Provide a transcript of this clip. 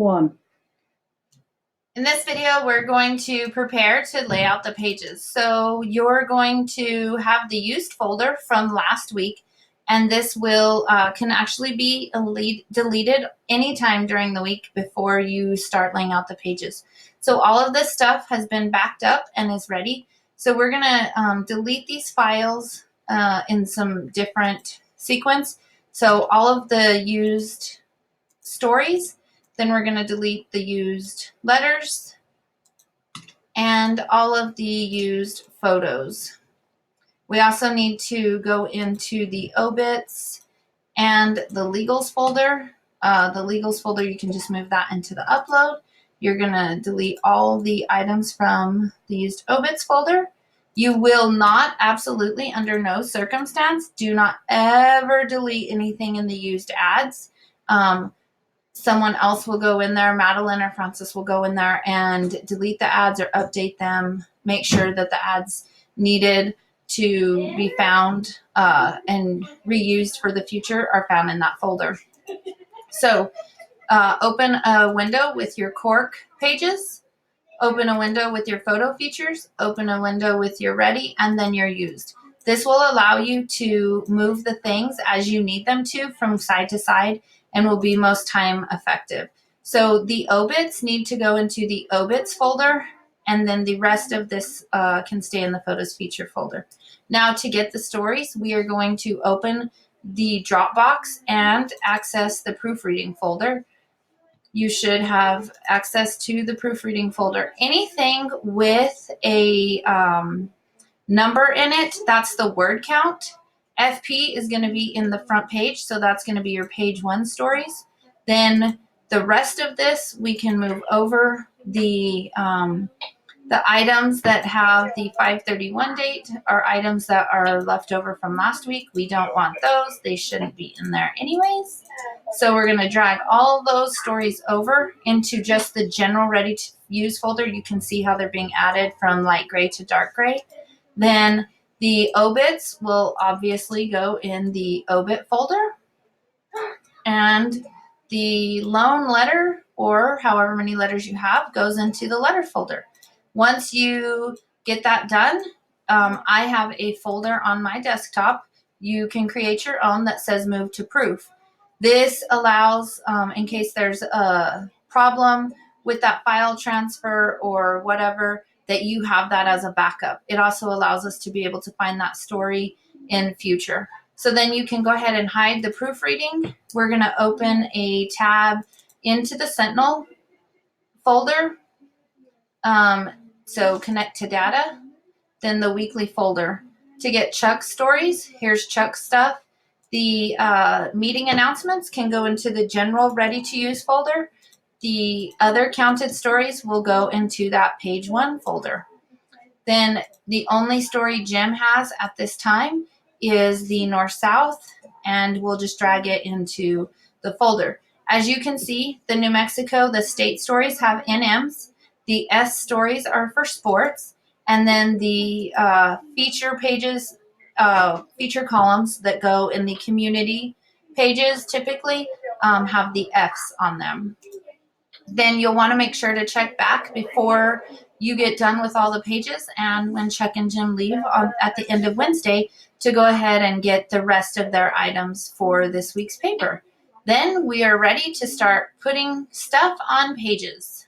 1. In this video, we're going to prepare to lay out the pages. So you're going to have the used folder from last week, and this will can actually be deleted anytime during the week before you start laying out the pages. So all of this stuff has been backed up and is ready. So we're going to delete these files in some different sequence. So all of the used stories, then we're going to delete the used letters and all of the used photos. We also need to go into the obits and the legals folder. The legals folder, you can just move that into the upload. You're going to delete all the items from the used obits folder. You will not, absolutely, under no circumstance, do not ever delete anything in the used ads. Someone else will go in there, Madeline or Francis will go in there and delete the ads or update them, make sure that the ads needed to be found and reused for the future are found in that folder. So open a window with your cork pages, open a window with your photo features, open a window with your ready, and then your used. This will allow you to move the things as you need them to from side to side and will be most time effective. So the obits need to go into the obits folder, and then the rest of this can stay in the photos feature folder. Now to get the stories, we are going to open the Dropbox and access the proofreading folder. You should have access to the proofreading folder. Anything with a number in it, that's the word count. FP is going to be in the front page, so that's going to be your page 1 stories. Then the rest of this, we can move over. The items that have the 5/31 date are items that are left over from last week. We don't want those. They shouldn't be in there anyways. So we're going to drag all those stories over into just the general ready to use folder. You can see how they're being added from light gray to dark gray. Then the obits will obviously go in the obit folder, and the loan letter, or however many letters you have, goes into the letter folder. Once you get that done, I have a folder on my desktop. You can create your own that says move to proof. This allows, in case there's a problem with that file transfer or whatever, that you have that as a backup. It also allows us to be able to find that story in future. So then you can go ahead and hide the proofreading. We're going to open a tab into the Sentinel folder. So connect to data, then the weekly folder. To get Chuck's stories, here's Chuck's stuff. The meeting announcements can go into the general ready to use folder. The other counted stories will go into that page 1 folder. Then the only story Jim has at this time is the north-south, and we'll just drag it into the folder. As you can see, the New Mexico, the state stories have NMs. The S stories are for sports, and then the feature pages, feature columns that go in the community pages typically have the Fs on them. Then you'll want to make sure to check back before you get done with all the pages and when Chuck and Jim leave at the end of Wednesday to go ahead and get the rest of their items for this week's paper. Then we are ready to start putting stuff on pages.